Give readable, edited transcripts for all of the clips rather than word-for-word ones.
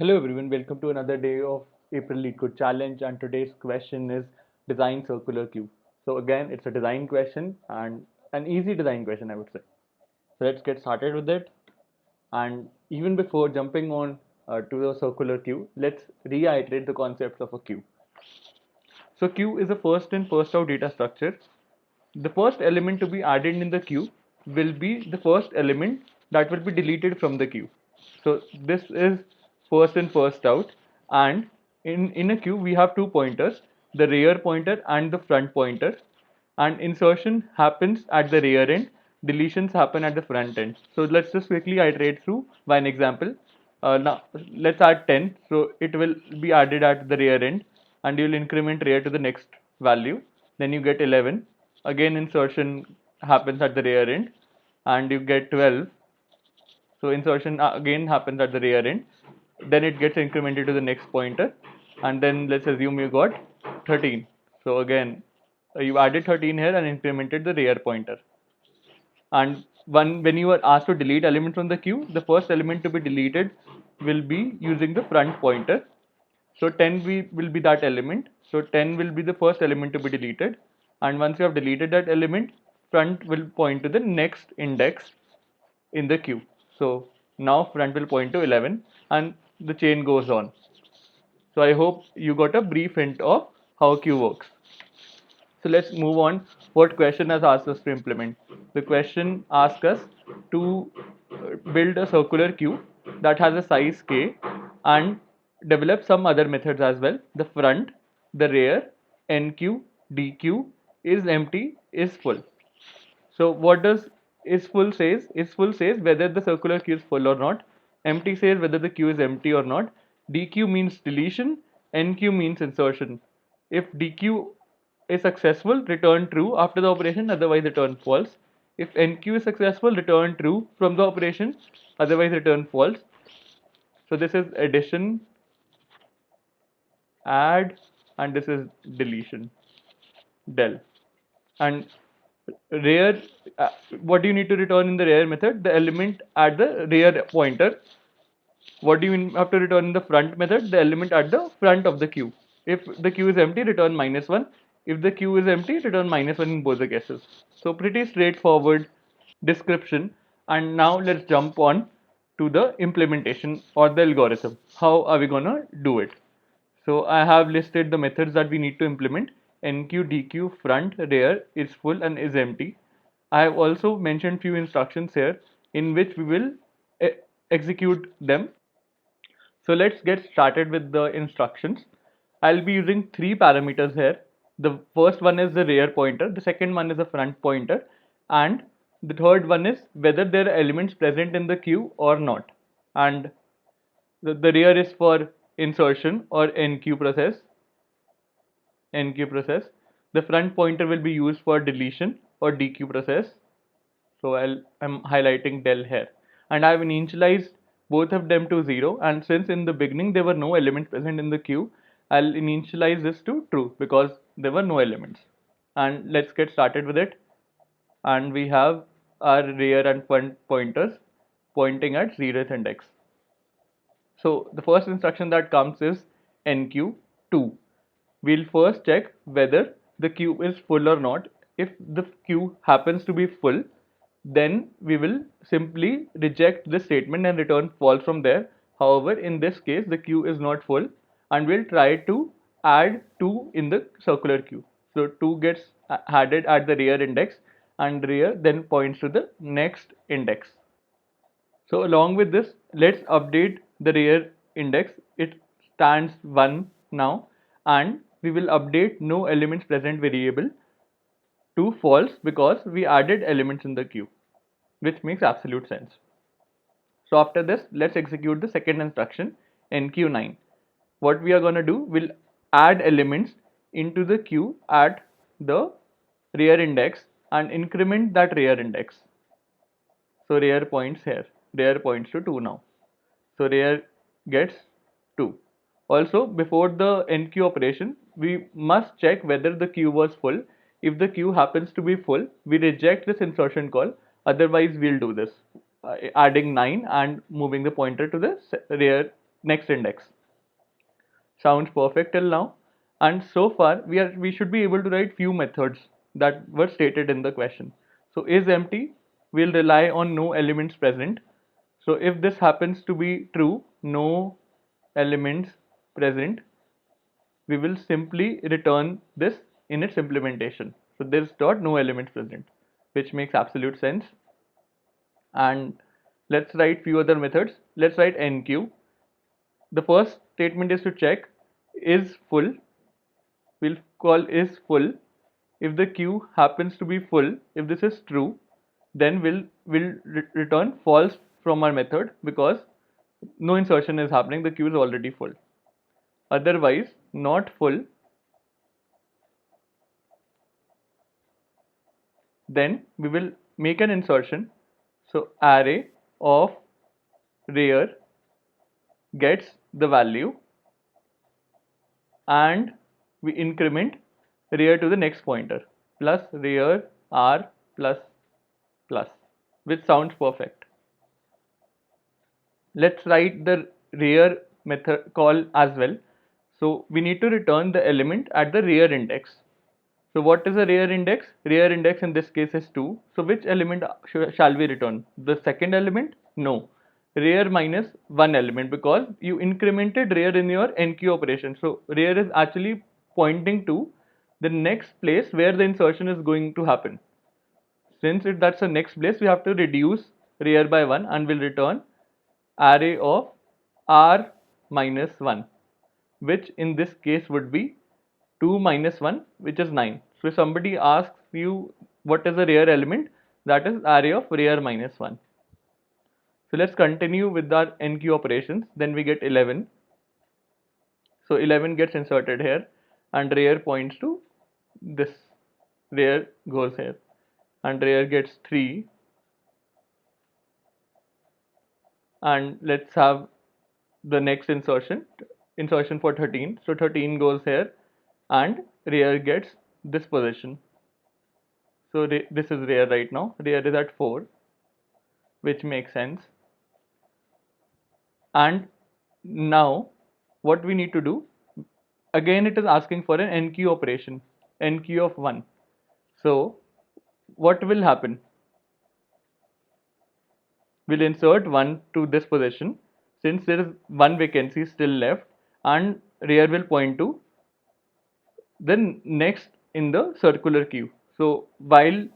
Hello everyone, welcome to another day of April Lead Code Challenge, and today's question is design circular queue. So again, it's a design question and an easy design question, I would say. So let's get started with it. And even before jumping on to the circular queue, let's reiterate the concepts of a queue. So queue is a first in first out data structure. The first element to be added in the queue will be the first element that will be deleted from the queue. So this is first in first out, and in a queue we have two pointers, the rear pointer and the front pointer, and insertion happens at the rear end, deletions happen at the front end. So let's just quickly iterate through by an example. Now let's add 10, so it will be added at the rear end, and you'll increment rear to the next value, then you get 11, again insertion happens at the rear end and you get 12, so insertion again happens at the rear end, then it gets incremented to the next pointer, and then let's assume you got 13. So again you added 13 here and incremented the rear pointer. And when you are asked to delete elements from the queue, the first element to be deleted will be using the front pointer. So 10 will be that element. So 10 will be the first element to be deleted. And once you have deleted that element, front will point to the next index in the queue. So now front will point to 11 and the chain goes on. So I hope you got a brief hint of how queue works. So let's move on. What question has asked us to implement? The question asks us to build a circular queue that has a size k and develop some other methods as well. The front, the rear, NQ, DQ is empty, is full. So what does is full says? Is full says whether the circular queue is full or not. Empty says whether the queue is empty or not. DQ means deletion. NQ means insertion. If DQ is successful, return true after the operation, otherwise return false. If NQ is successful, return true from the operation, otherwise return false. So this is addition, add, and this is deletion, del. And rear, what do you need to return in the rear method? The element at the rear pointer. What do you have to return in the front method? The element at the front of the queue. If the queue is empty, return -1. If the queue is empty, return -1 in both the cases. So pretty straightforward description. And now let's jump on to the implementation or the algorithm. How are we gonna do it? So I have listed the methods that we need to implement. NQ, DQ, front, rear is full and is empty. I have also mentioned few instructions here in which we will execute them. So let's get started with the instructions. I'll be using three parameters here. The first one is the rear pointer, the second one is the front pointer, and the third one is whether there are elements present in the queue or not. And the rear is for insertion or NQ process. The front pointer will be used for deletion or DQ process. So I'm highlighting del here, and I've initialized both of them to 0, and since in the beginning there were no elements present in the queue, I'll initialize this to true because there were no elements. And let's get started with it. And we have our rear and front pointers pointing at 0th index. So the first instruction that comes is NQ2. We'll first check whether the queue is full or not. If the queue happens to be full, then we will simply reject this statement and return false from there. However, in this case, the queue is not full, and we'll try to add 2 in the circular queue. So 2 gets added at the rear index, and rear then points to the next index. So along with this, let's update the rear index. It stands 1 now, and we will update no elements present variable to false because we added elements in the queue, which makes absolute sense. So after this, let's execute the second instruction, NQ9. What we are going to do, we'll add elements into the queue at the rear index and increment that rear index. So rear points here, rear points to 2 now. So rear gets 2. Also, before the NQ operation, we must check whether the queue was full. If the queue happens to be full, we reject this insertion call. Otherwise, we'll do this, adding 9 and moving the pointer to the rear next index. Sounds perfect till now. And so far we should be able to write few methods that were stated in the question. So is empty will rely on no elements present. So if this happens to be true, no elements present, we will simply return this in its implementation. So this dot no elements present, which makes absolute sense. And let's write few other methods. Let's write enqueue. The first statement is to check is full. We'll call is full. If the queue happens to be full, if this is true, then we'll return false from our method because no insertion is happening, the queue is already full. Otherwise, not full, then we will make an insertion. So array of rear gets the value and we increment rear to the next pointer plus rear r plus plus, which sounds perfect. Let's write the rear method call as well. So we need to return the element at the rear index. So what is a rear index? Rear index in this case is 2. So which element shall we return? The second element? No. Rear minus one element because you incremented rear in your enqueue operation. So rear is actually pointing to the next place where the insertion is going to happen. Since that's the next place, we have to reduce rear by 1 and will return array of r minus 1, which in this case would be 2 minus 1, which is 9. So if somebody asks you what is the rear element, that is array of rear minus 1. So let's continue with our enqueue operations. Then we get 11. So 11 gets inserted here and rear points to this. Rear goes here and rear gets 3. And let's have the next insertion for 13. So 13 goes here and rear gets this position. So this is rear right now. Rear is at 4, which makes sense. And now what we need to do, again it is asking for an enqueue operation, enqueue of 1. So what will happen? We'll insert 1 to this position since there is one vacancy still left, and rear will point to the next in the circular queue. So while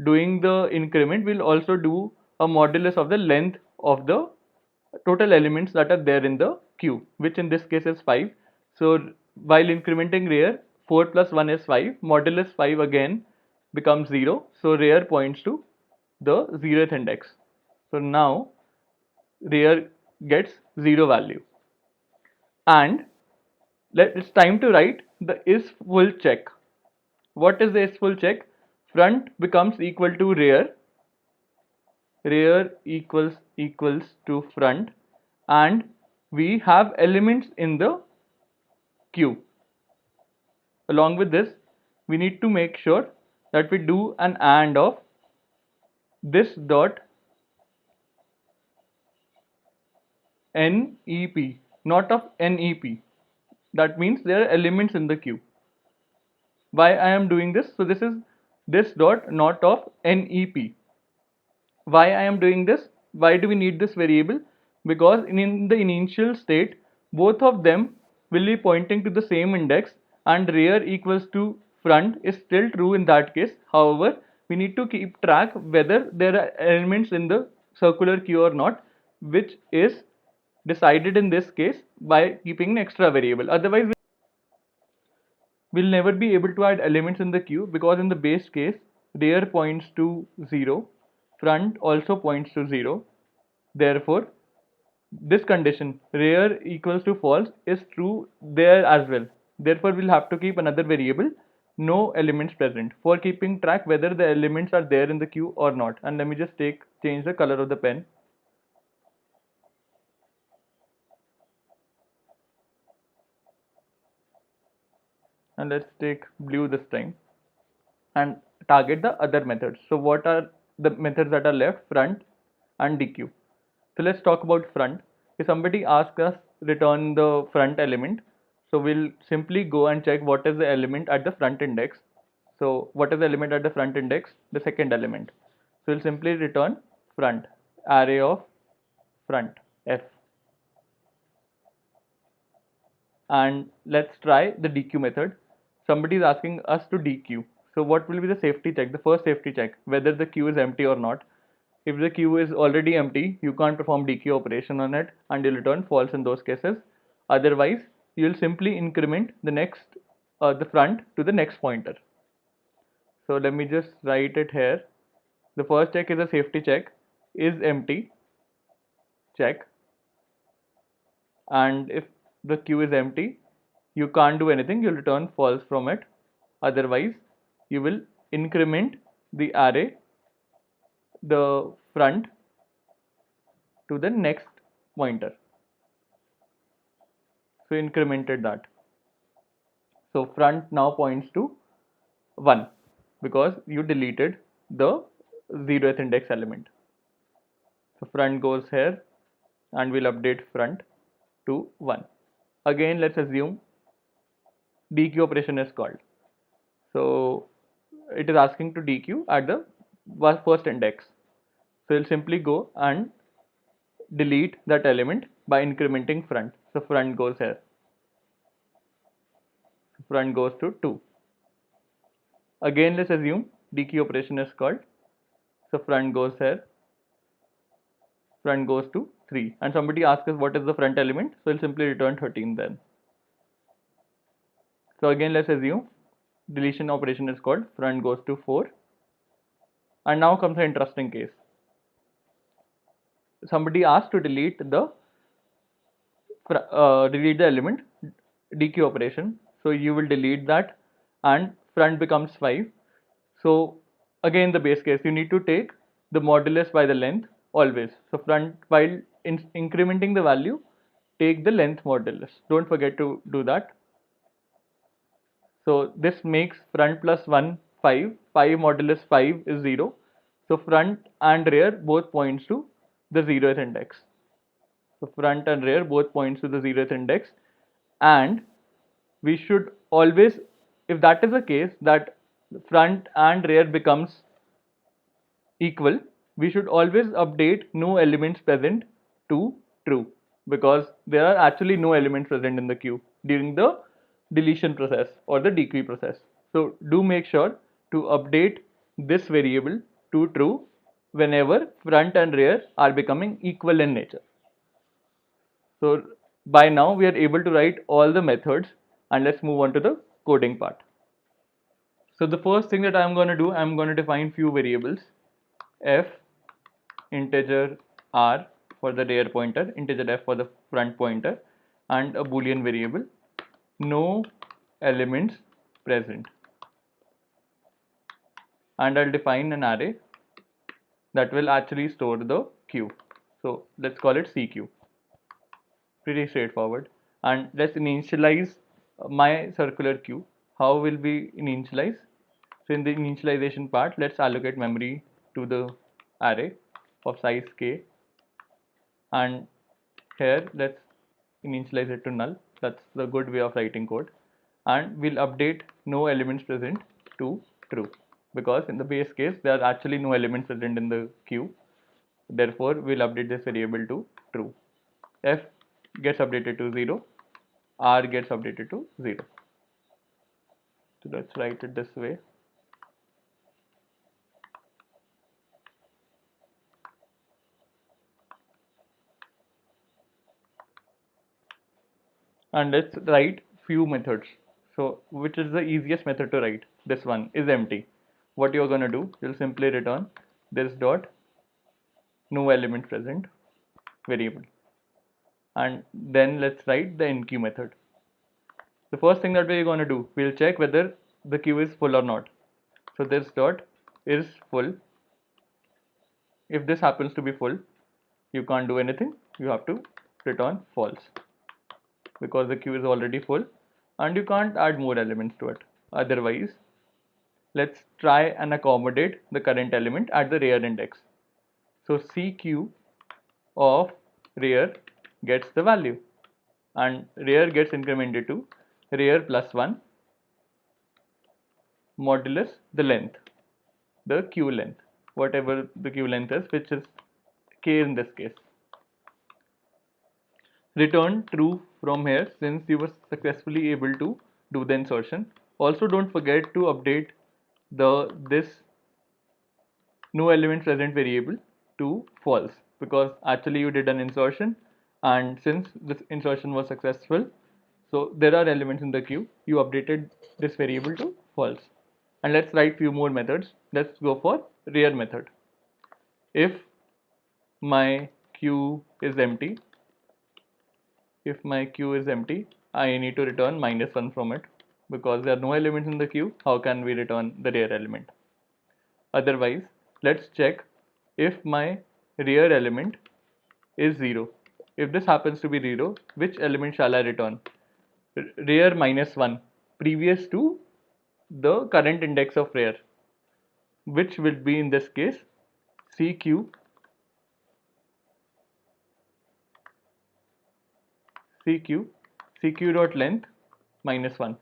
doing the increment, we'll also do a modulus of the length of the total elements that are there in the queue, which in this case is 5. So while incrementing rear, 4 plus 1 is 5, modulus 5 again becomes 0. So rear points to the 0th index. So now rear gets 0 value. And it's time to write the is full check. What is the is full check? Front becomes equal to rear, rear equals to front, and we have elements in the queue. Along with this, we need to make sure that we do an AND of this dot NEP, not of NEP. That means there are elements in the queue. Why I am doing this? So this is this dot not of NEP. Why I am doing this? Why do we need this variable? Because in the initial state, both of them will be pointing to the same index, and rear equals to front is still true in that case. However, we need to keep track whether there are elements in the circular queue or not, which is decided in this case by keeping an extra variable. Otherwise, we'll never be able to add elements in the queue because in the base case, rear points to 0, front also points to 0. Therefore, this condition rear equals to false is true there as well. Therefore, we'll have to keep another variable no elements present for keeping track whether the elements are there in the queue or not. And let me just change the color of the pen. And let's take blue this time and target the other methods. So what are the methods that are left? Front and dequeue. So let's talk about front. If somebody asks us return the front element, so we'll simply go and check what is the element at the front index. So what is the element at the front index? The second element. So we'll simply return front, array of front, f. And let's try the dequeue method. Somebody is asking us to dequeue. So what will be the safety check? The first safety check, whether the queue is empty or not. If the queue is already empty, you can't perform dequeue operation on it and you'll return false in those cases. Otherwise, you'll simply increment the front to the next pointer. So let me just write it here. The first check is a safety check, is empty, check. And if the queue is empty, you can't do anything, you'll return false from it. Otherwise, you will increment the array, the front, to the next pointer. So incremented that. So front now points to 1 because you deleted the 0th index element. So front goes here and we'll update front to 1. Again, let's assume dequeue operation is called. So it is asking to dequeue at the first index. So you'll simply go and delete that element by incrementing front. So front goes here. Front goes to 2. Again, let's assume dequeue operation is called. So front goes here. Front goes to 3. And somebody asks us what is the front element. So we'll simply return 13 then. So again, let's assume deletion operation is called. Front goes to 4. And now comes an interesting case. Somebody asked to delete the element dequeue operation. So you will delete that and front becomes 5. So again, the base case, you need to take the modulus by the length always. So front, while incrementing the value, take the length modulus. Don't forget to do that. So this makes front plus 1 5. 5 modulus 5 is 0. So front and rear both points to the 0th index. So front and rear both points to the 0th index, and we should always, if that is the case, that front and rear becomes equal, we should always update no elements present to true, because there are actually no elements present in the queue during the deletion process or the dequeue process. So do make sure to update this variable to true whenever front and rear are becoming equal in nature. So by now we are able to write all the methods, and let's move on to the coding part. So the first thing that I'm going to do, I'm going to define few variables, f, integer r for the rear pointer, integer f for the front pointer, and a boolean variable, no elements present. And I'll define an array that will actually store the queue. So let's call it CQ. Pretty straightforward. And let's initialize my circular queue. How will we initialize? So in the initialization part, let's allocate memory to the array of size k, and here let's initialize it to null. That's the good way of writing code. And we'll update no elements present to true, because in the base case there are actually no elements present in the queue. Therefore we'll update this variable to true. F gets updated to 0, r gets updated to 0. So let's write it this way. And let's write few methods. So which is the easiest method to write? This one is empty. What you're going to do, you'll simply return this dot no element present variable, and then let's write the enqueue method. The first thing that we're going to do, we'll check whether the queue is full or not. So this dot is full. If this happens to be full, you can't do anything, you have to return false, because the queue is already full and you can't add more elements to it. Otherwise, let's try and accommodate the current element at the rear index. So CQ of rear gets the value, and rear gets incremented to rear plus 1 modulus the length, the queue length, whatever the queue length is, which is k in this case. Return true from here since you were successfully able to do the insertion. Also don't forget to update this no element present variable to false, because actually you did an insertion, and since this insertion was successful, so there are elements in the queue, you updated this variable to false. And let's write few more methods. Let's go for rear method. If my queue is empty, I need to return -1 from it, because there are no elements in the queue. How can we return the rear element? Otherwise, let's check if my rear element is 0. If this happens to be 0, which element shall I return? Rear -1, previous to the current index of rear, which will be in this case CQ dot length -1.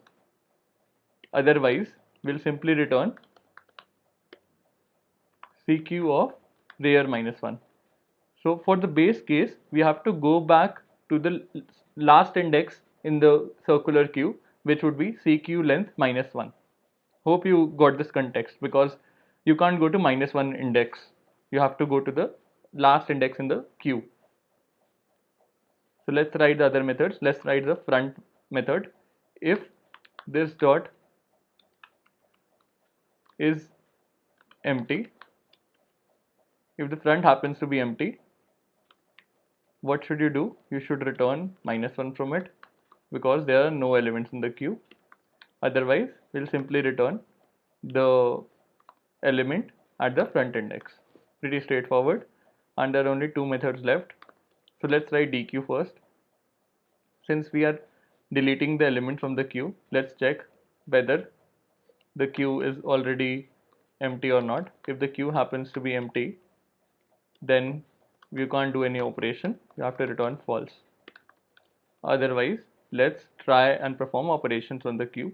Otherwise, we'll simply return CQ of rear -1. So for the base case, we have to go back to the last index in the circular queue, which would be CQ length -1. Hope you got this context, because you can't go to -1 index. You have to go to the last index in the queue. So let's write the other methods. Let's write the front method. If this dot is empty, if the front happens to be empty, what should you do? You should return -1 from it, because there are no elements in the queue. Otherwise, we'll simply return the element at the front index. Pretty straightforward, and there are only two methods left. So let's write dequeue first. Since we are deleting the element from the queue, let's check whether the queue is already empty or not. If the queue happens to be empty, then we can't do any operation. You have to return false. Otherwise, let's try and perform operations on the queue.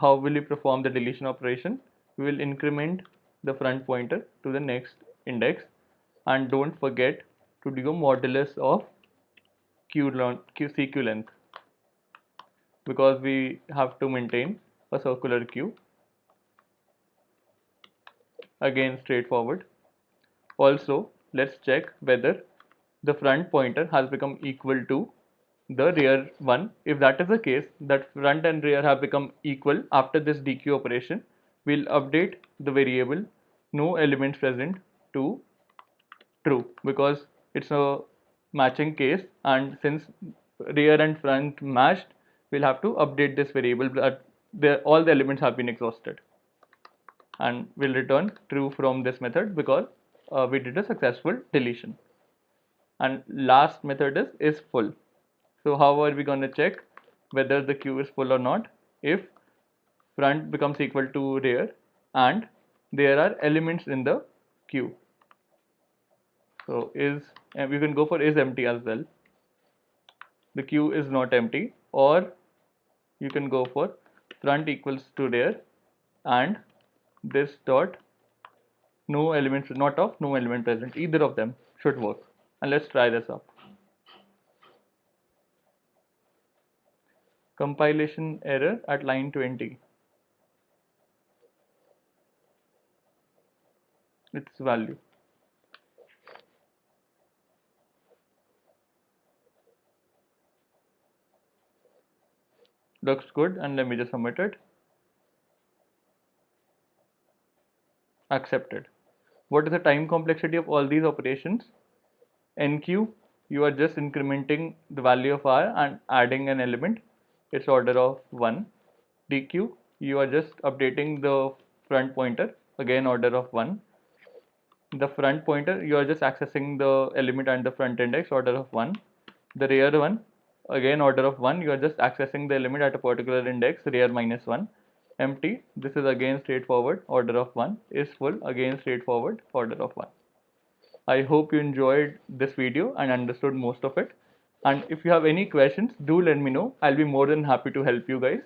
How will you perform the deletion operation? We will increment the front pointer to the next index, and don't forget to do a modulus of CQ length, because we have to maintain a circular queue. Again, straightforward. Also, let's check whether the front pointer has become equal to the rear one. If that is the case, that front and rear have become equal after this dequeue operation, we'll update the variable no elements present to true, because it's a matching case, and since rear and front matched, we'll have to update this variable that all the elements have been exhausted, and we'll return true from this method, because we did a successful deletion. And last method is full. So how are we going to check whether the queue is full or not? If front becomes equal to rear and there are elements in the queue. So we can go for is empty as well. The queue is not empty, or you can go for front equals to rear and this dot no elements, not of no element present. Either of them should work. And let's try this up. Compilation error at line 20. Its value. Looks good, and let me just submit it. Accepted. What is the time complexity of all these operations? NQ, you are just incrementing the value of R and adding an element. It's order of 1. DQ, you are just updating the front pointer, again order of 1. The front pointer, you are just accessing the element and the front index, order of 1. The rear one, again order of 1, you are just accessing the element at a particular index, rear -1. Empty, this is again straightforward, order of 1. Is full, again straightforward, order of 1. I hope you enjoyed this video and understood most of it. And if you have any questions, do let me know. I'll be more than happy to help you guys.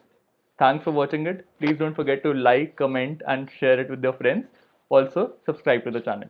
Thanks for watching it. Please don't forget to like, comment, and share it with your friends. Also, subscribe to the channel.